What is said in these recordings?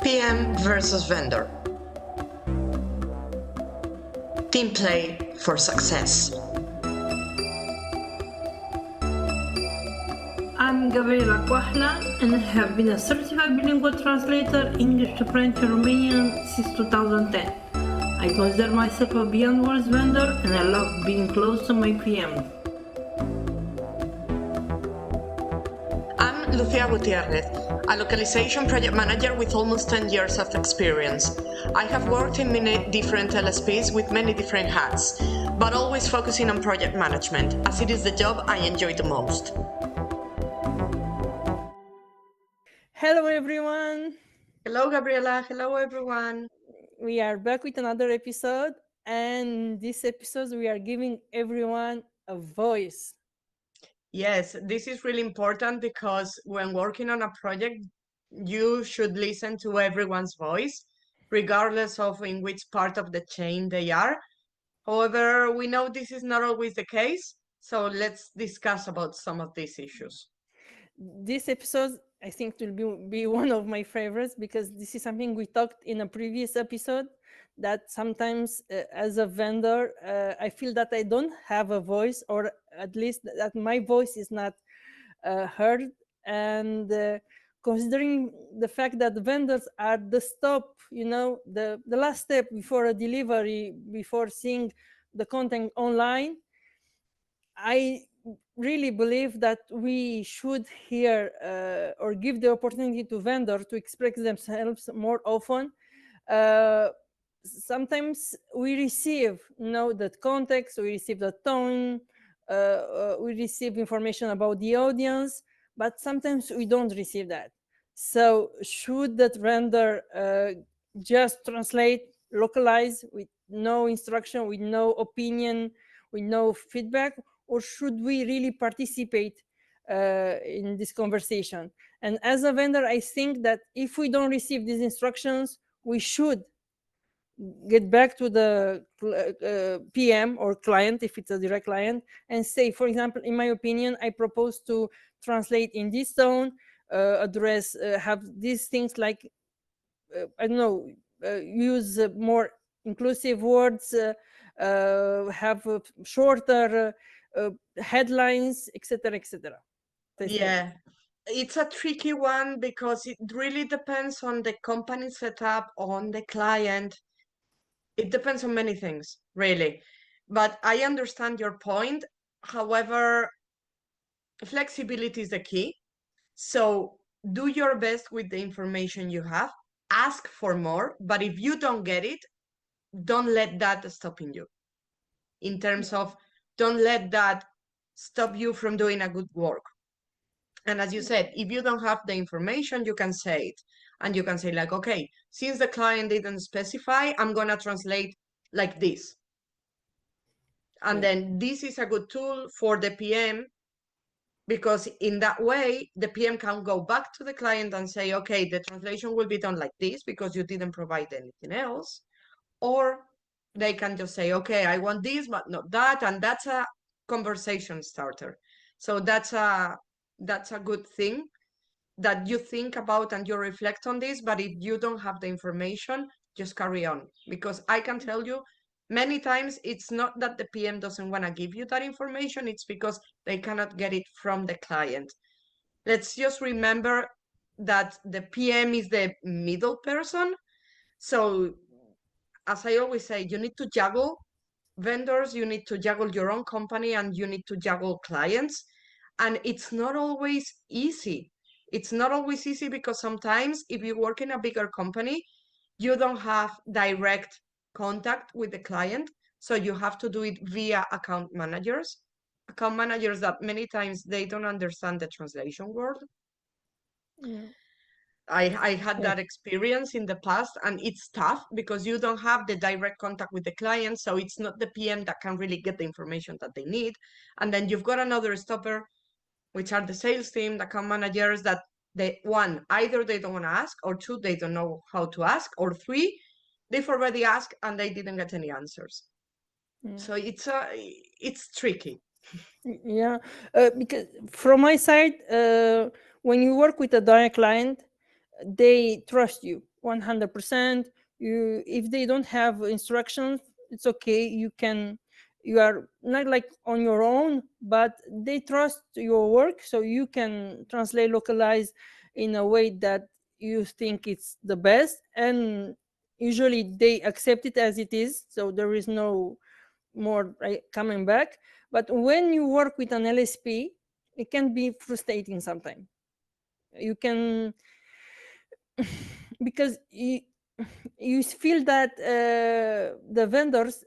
PM versus vendor. Team play for success. I'm Gabriela and I have been a certified bilingual translator English to French and Romanian since 2010. I consider myself a beyond words vendor and I love being close to my PMs. I'm Lucía Gutiérrez, a localization project manager with almost 10 years of experience. I have worked in many different LSPs with many different hats, but always focusing on project management, as it is the job I enjoy the most. Hello everyone! Hello Gabriela, hello everyone. We are back with another episode, and this episode we are giving everyone a voice. Yes, this is really important because when working on a project, you should listen to everyone's voice, regardless of in which part of the chain they are. However, we know this is not always the case, so let's discuss about some of these issues. This episode, I think, will be one of my favorites because this is something we talked in a previous episode, that sometimes as a vendor, I feel that I don't have a voice, or at least that my voice is not heard. And considering the fact that vendors are the stop, the last step before a delivery, before seeing the content online, I really believe that we should hear or give the opportunity to vendors to express themselves more often. Sometimes we receive, the context, we receive the tone, we receive information about the audience, but sometimes we don't receive that. So should that vendor just translate, localize with no instruction, with no opinion, with no feedback, or should we really participate in this conversation? And as a vendor, I think that if we don't receive these instructions, we should get back to the PM or client, if it's a direct client, and say, for example, in my opinion, I propose to translate in this tone, address, have these things like, I don't know, use more inclusive words, have shorter headlines, etc., etc. Yeah, it's a tricky one because it really depends on the company setup, on the client. It depends on many things, really. But I understand your point. However, flexibility is the key. So do your best with the information you have. Ask for more, but if you don't get it, don't let that stopping you. In terms of, don't let that stop you from doing a good work. And as you said, if you don't have the information, you can say it. And you can say like, okay, since the client didn't specify, I'm gonna translate like this. And then this is a good tool for the PM, because in that way, the PM can go back to the client and say, okay, the translation will be done like this because you didn't provide anything else. Or they can just say, okay, I want this, but not that. And that's a conversation starter. So that's a good thing that you think about and you reflect on this. But if you don't have the information, just carry on. Because I can tell you, many times it's not that the PM doesn't want to give you that information, it's because they cannot get it from the client. Let's just remember that the PM is the middle person. So as I always say, you need to juggle vendors, you need to juggle your own company, and you need to juggle clients. And it's not always easy. It's not always easy because sometimes if you work in a bigger company, you don't have direct contact with the client. So you have to do it via account managers. Account managers that many times they don't understand the translation word. Yeah. I had that experience in the past, and it's tough because you don't have the direct contact with the client. So it's not the PM that can really get the information that they need. And then you've got another stopper, which are the sales team, the account managers, that one, either they don't want to ask, or two, they don't know how to ask, or three, they've already asked and they didn't get any answers. So it's tricky. Yeah, because from my side, when you work with a direct client, they trust you. 100%. If they don't have instructions, it's okay. You are not like on your own, but they trust your work, so you can translate, localize in a way that you think it's the best, and usually they accept it as it is, so there is no more coming back. But when you work with an LSP, it can be frustrating sometimes. You can because you feel that the vendors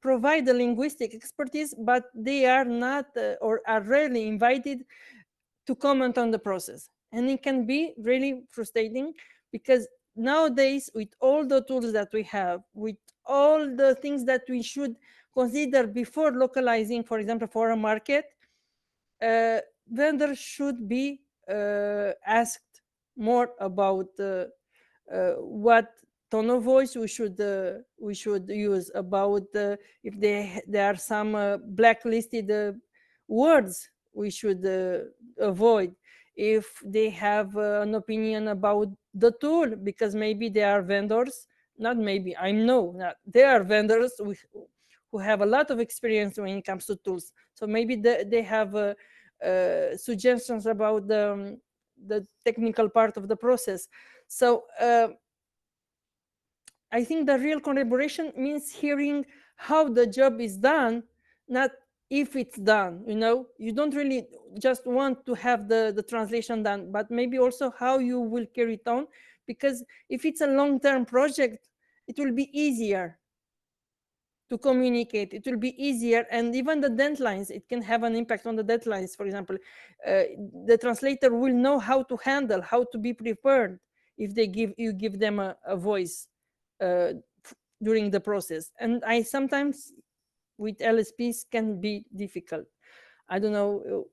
provide the linguistic expertise, but they are not or are rarely invited to comment on the process. And it can be really frustrating because nowadays, with all the tools that we have, with all the things that we should consider before localizing, for example, for a market, uh, vendors should be asked more about what tone of voice we should use, about if there are some blacklisted words we should avoid, if they have an opinion about the tool, because maybe they are vendors, not maybe, I know that they are vendors who have a lot of experience when it comes to tools, so maybe they have suggestions about the technical part of the process. So I think the real collaboration means hearing how the job is done, not if it's done. You don't really just want to have the translation done, but maybe also how you will carry it on. Because if it's a long-term project, it will be easier to communicate. It will be easier, and even the deadlines, it can have an impact on the deadlines. For example, the translator will know how to handle, how to be prepared if you give them a voice uh, during the process. And I sometimes with LSPs can be difficult. I don't know.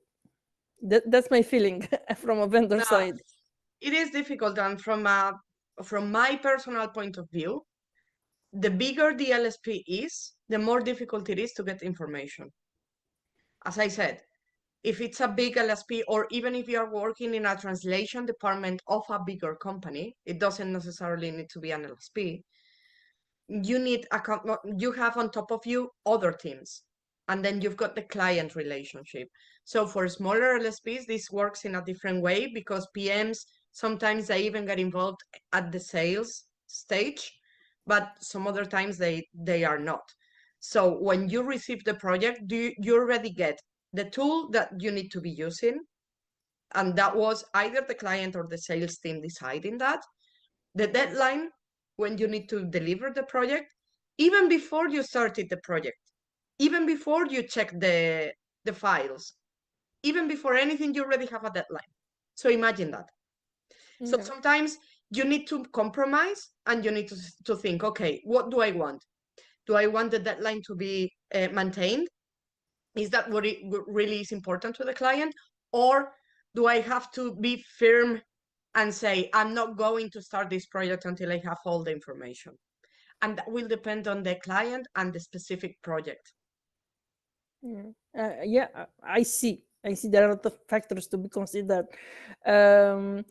That's my feeling from a vendor Now, side. it is difficult, and from my personal point of view, the bigger the LSP is, the more difficult it is to get information. As I said, if it's a big LSP, or even if you are working in a translation department of a bigger company, it doesn't necessarily need to be an LSP. You have on top of you other teams, and then you've got the client relationship. So for smaller LSPs, this works in a different way, because PMs sometimes they even get involved at the sales stage, but some other times they are not. So when you receive the project, you already get the tool that you need to be using, and that was either the client or the sales team deciding that, the deadline when you need to deliver the project, even before you started the project, even before you check the files, even before anything, you already have a deadline. So imagine that. So Yeah. sometimes you need to compromise, and you need to think, okay, what do I want? Do I want the deadline to be maintained? Is that what really is important to the client? Or do I have to be firm and say, I'm not going to start this project until I have all the information? And that will depend on the client and the specific project. Yeah, I see there are a lot of factors to be considered. um,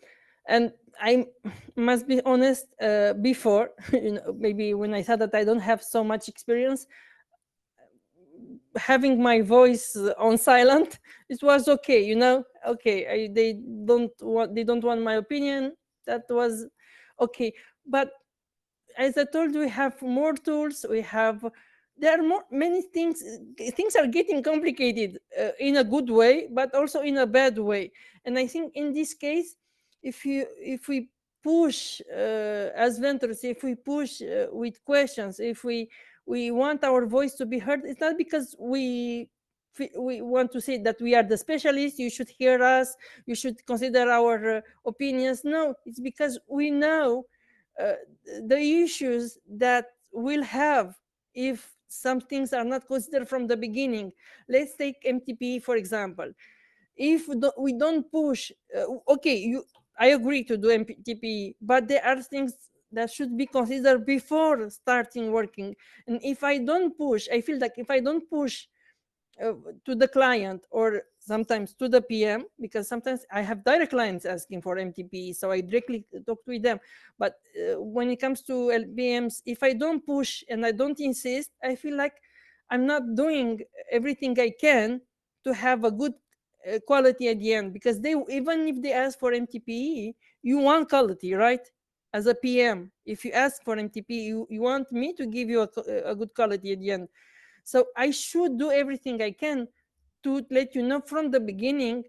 and I must be honest, before maybe when I said that I don't have so much experience, having my voice on silent, it was okay, okay. They don't want my opinion, that was okay. But as I told you, we have more tools. There are many things. Things are getting complicated in a good way, but also in a bad way. And I think in this case, if we push as vendors, if we push with questions, if we want our voice to be heard, it's not because we want to say that we are the specialists. You should hear us. You should consider our opinions. No, it's because we know uh, the issues that we'll have if some things are not considered from the beginning. Let's take MTP, for example. If we don't push, okay, I agree to do MTP, but there are things that should be considered before starting working. And if I don't push, I feel like if I don't push uh, to the client or sometimes to the PM, because sometimes I have direct clients asking for MTP, so I directly talk with them. But when it comes to LPMs, if I don't push and I don't insist, I feel like I'm not doing everything I can to have a good quality at the end, because they, even if they ask for MTPE, you want quality, right? As a PM, if you ask for MTP, you want me to give you a good quality at the end. So I should do everything I can to let you know from the beginning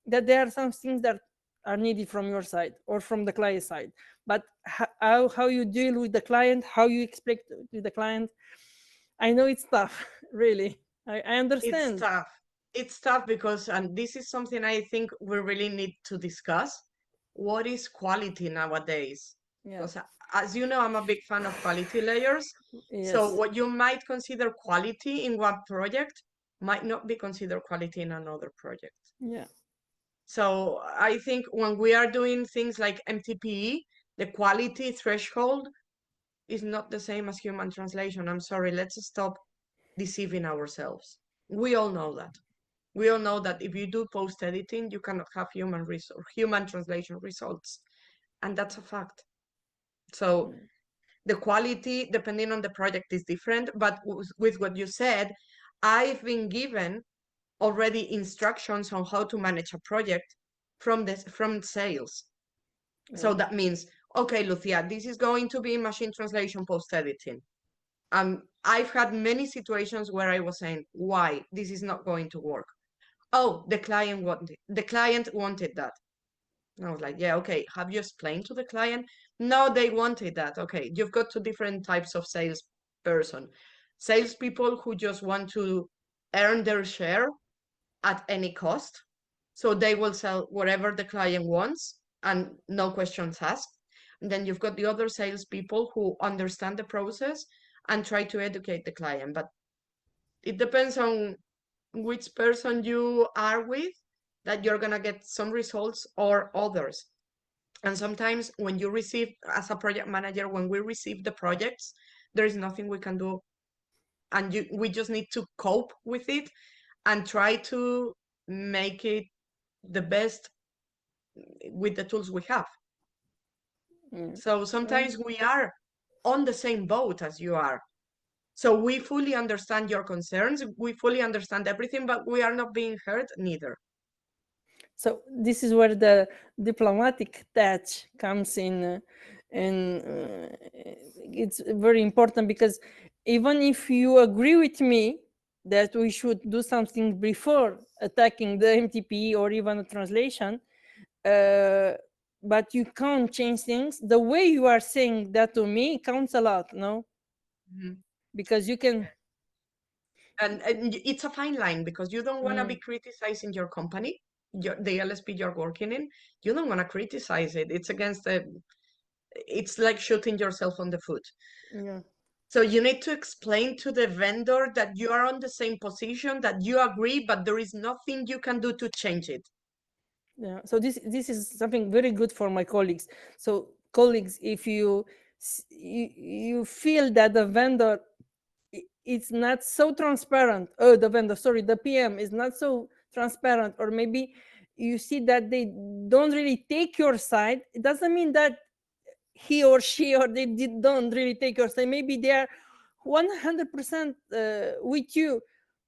that there are some things that are needed from your side or from the client side. But how you deal with the client, how you expect with the client, I know it's tough, really. I It's understand. tough. It's tough because, and this is something I think we really need to discuss. What is quality nowadays? Yeah. Because, as you know, I'm a big fan of quality layers. So, Yes. what you might consider quality in one project might not be considered quality in another project. Yeah. So, I think when we are doing things like MTPE, the quality threshold is not the same as human translation. I'm sorry, let's stop deceiving ourselves. We all know that. We all know that if you do post editing, you cannot have human translation results, and that's a fact. So the quality, depending on the project, is different. But with what you said, I've been given already instructions on how to manage a project from sales. So Yeah. that means, okay, Lucia, this is going to be machine translation post editing. I've had many situations where I was saying, why this is not going to work. Oh, the client wanted that. And I was like, yeah, okay. Have you explained to the client? No, they wanted that. Okay, you've got two different types of salesperson. Salespeople who just want to earn their share at any cost. So they will sell whatever the client wants and no questions asked. And then you've got the other salespeople who understand the process and try to educate the client. But it depends on which person you are with, that you're going to get some results or others. And sometimes when you receive, as a project manager, when we receive the projects, there is nothing we can do. And we just need to cope with it and try to make it the best with the tools we have. Yeah. So Um, sometimes we are on the same boat as you are. So we fully understand your concerns, we fully understand everything, but we are not being heard neither. So this is where the diplomatic touch comes in, and it's very important, because even if you agree with me that we should do something before attacking the MTP or even a translation, uh, but you can't change things. The way you are saying that to me counts a lot, no? Mhm. Because you can. And it's a fine line because you don't want to be Mm, criticizing your company, the LSP you're working in. You don't want to criticize it. It's against it's like shooting yourself on the foot. yeah. So you need to explain to the vendor that you are on the same position, that you agree, but there is nothing you can do to change it. Yeah, so this is something very good for my colleagues. So colleagues, if you feel that the vendor it's not so transparent, oh, the vendor, sorry, the PM is not so transparent, or maybe you see that they don't really take your side, it doesn't mean that he or she or don't really take your side. Maybe they are 100% with you,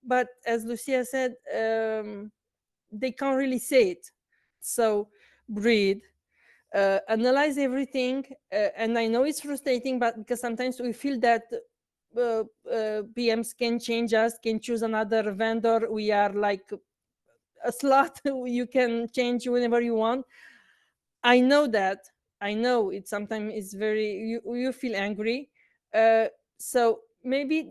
but as Lucia said, they can't really say it. So breathe, analyze everything, and I know it's frustrating, but because sometimes we feel that PMs can change us, can choose another vendor. We are like a slot. You can change whenever you want. I know that. I know it sometimes is very, you feel angry. Uh, so maybe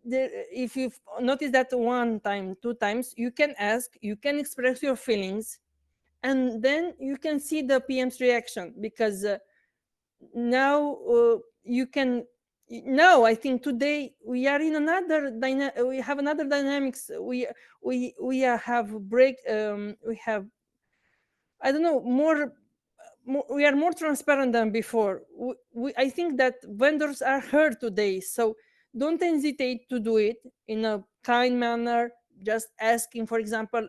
if you've noticed that one time, two times, you can ask, you can express your feelings, and then you can see the PM's reaction, because now you can. Now I think today we are in another we have another dynamics. We have break. We have, I don't know, more, we are more transparent than before. I think that vendors are heard today, so don't hesitate to do it in a kind manner. just asking, for example,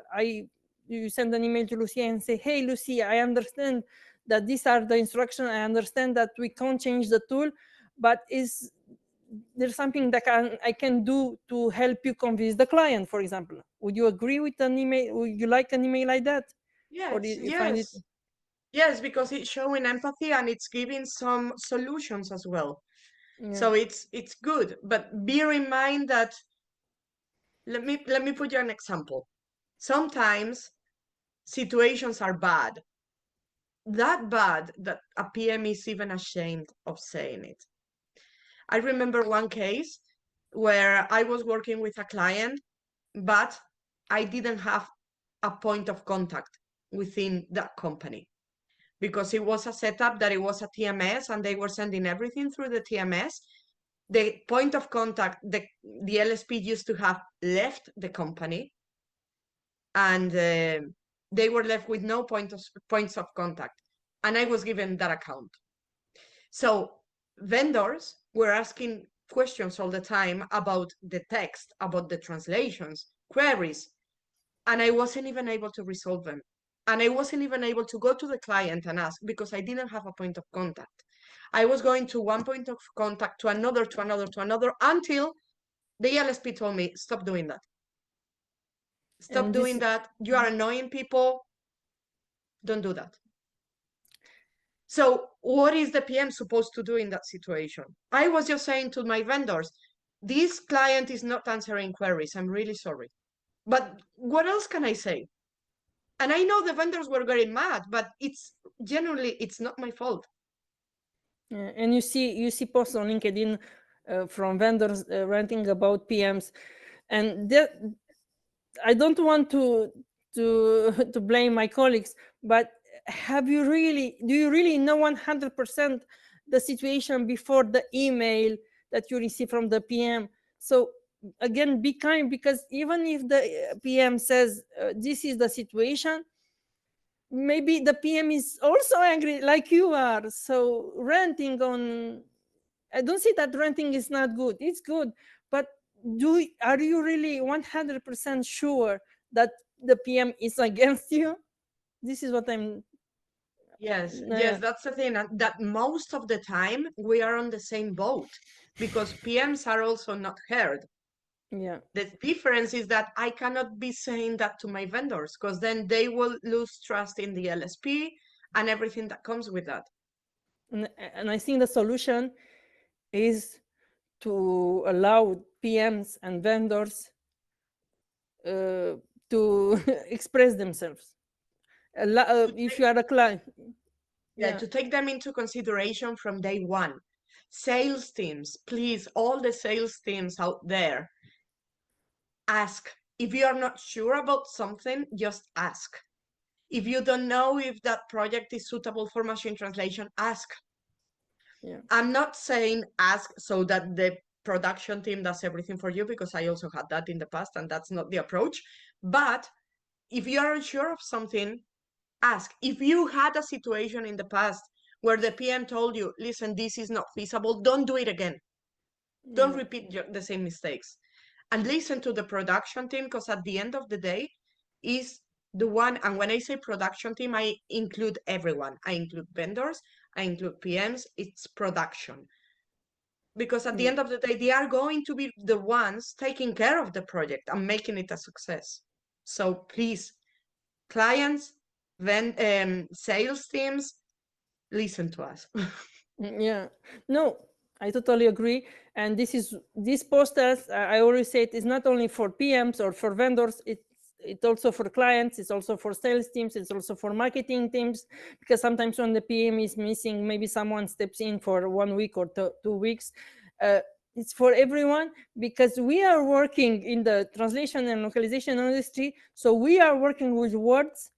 you send an email to Lucia and say, hey, Lucia, I understand that these are the instructions. I understand that we can't change the tool, but is there's something that I can do to help you convince the client, for example? Would you agree with an email? Would you like an email like that? Or do Yes, you find it? yes, yes, because it's showing empathy and it's giving some solutions as well. Yeah. So it's good, but bear in mind that let me put you an example. Sometimes situations are bad, that bad that a PM is even ashamed of saying it. I remember one case where I was working with a client, but I didn't have a point of contact within that company because it was a setup that it was a TMS and they were sending everything through the TMS. The point of contact, the LSP used to have left the company, and they were left with no points of contact. And I was given that account. So vendors were asking questions all the time about the text, about the translations, queries, and I wasn't even able to resolve them. And I wasn't even able to go to the client and ask because I didn't have a point of contact. I was going to one point of contact to another, to another, to another, until the LSP told me, stop doing that. Stop And this doing that. You are annoying people. Don't do that. So what is the PM supposed to do in that situation? I was just saying to my vendors, this client is not answering queries. I'm really sorry. But what else can I say? And I know the vendors were getting mad, but it's generally, it's not my fault. and you see posts on LinkedIn from vendors ranting about PMs, and that I don't want to blame my colleagues, but do you really know 100% the situation before the email that you receive from the PM? So again, be kind, because even if the PM says this is the situation, maybe the PM is also angry like you are. So ranting on, I don't say that ranting is not good. It's good, but are you really 100% sure that the PM is against you? This is what I'm. Yes, yes, Yeah, that's the thing. That most of the time we are on the same boat because PMs are also not heard. yeah, The difference is that I cannot be saying that to my vendors because then they will lose trust in the LSP and everything that comes with that. and I think the solution is to allow PMs and vendors uh, to express themselves. To If take, you are a client, yeah, yeah, to take them into consideration from day one. Sales teams, please, all the sales teams out there, ask. If you are not sure about something, just ask. If you don't know if that project is suitable for machine translation, ask. yeah, I'm not saying ask so that the production team does everything for you, because I also had that in the past and that's not the approach. But if you are unsure of something, ask. If you had a situation in the past where the PM told you, listen, this is not feasible, don't do it again. Don't yeah, repeat the same mistakes. And listen to the production team, because at the end of the day, is the one, and when I say production team, I include everyone. I include vendors, I include PMs, it's production. Because at the yeah. end of the day, they are going to be the ones taking care of the project and making it a success. So please, clients, sales teams, listen to us. Yeah, no, I totally agree. And this posters, I always say it is not only for PMs or for vendors, it's also for clients, it's also for sales teams, it's also for marketing teams, because sometimes when the PM is missing, maybe someone steps in for 1 week or 2 weeks. uh, it's for everyone, because we are working in the translation and localization industry, so we are working with words.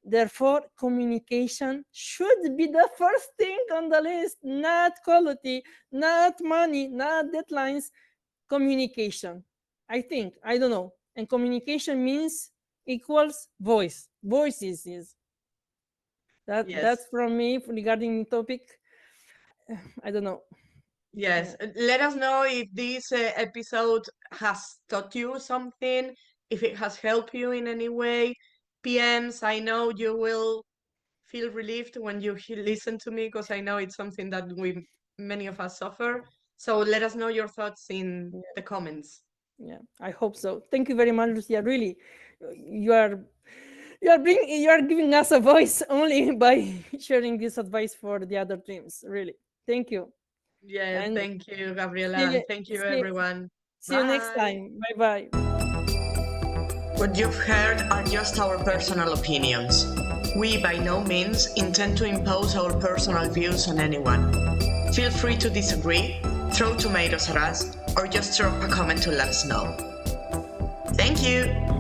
Therefore, communication should be the first thing on the list, not quality, not money, not deadlines. Communication. I think, I don't know. And communication means equals voice. Voices is that's Yes. from me regarding the topic. I don't know. Yes, Yeah. let us know if this episode has taught you something, if it has helped you in any way. PMs, I know you will feel relieved when you listen to me, because I know it's something that many of us suffer. So let us know your thoughts in the comments. Yeah, I hope so. Thank you very much, Lucia. Really, you are you are giving us a voice only by sharing this advice for the other teams. Really, thank you. Yeah, And thank you, Gabriela, see and thank you, see everyone. see you next Bye. time. Bye bye. What you've heard are just our personal opinions. We by no means intend to impose our personal views on anyone. Feel free to disagree, throw tomatoes at us, or just drop a comment to let us know. Thank you!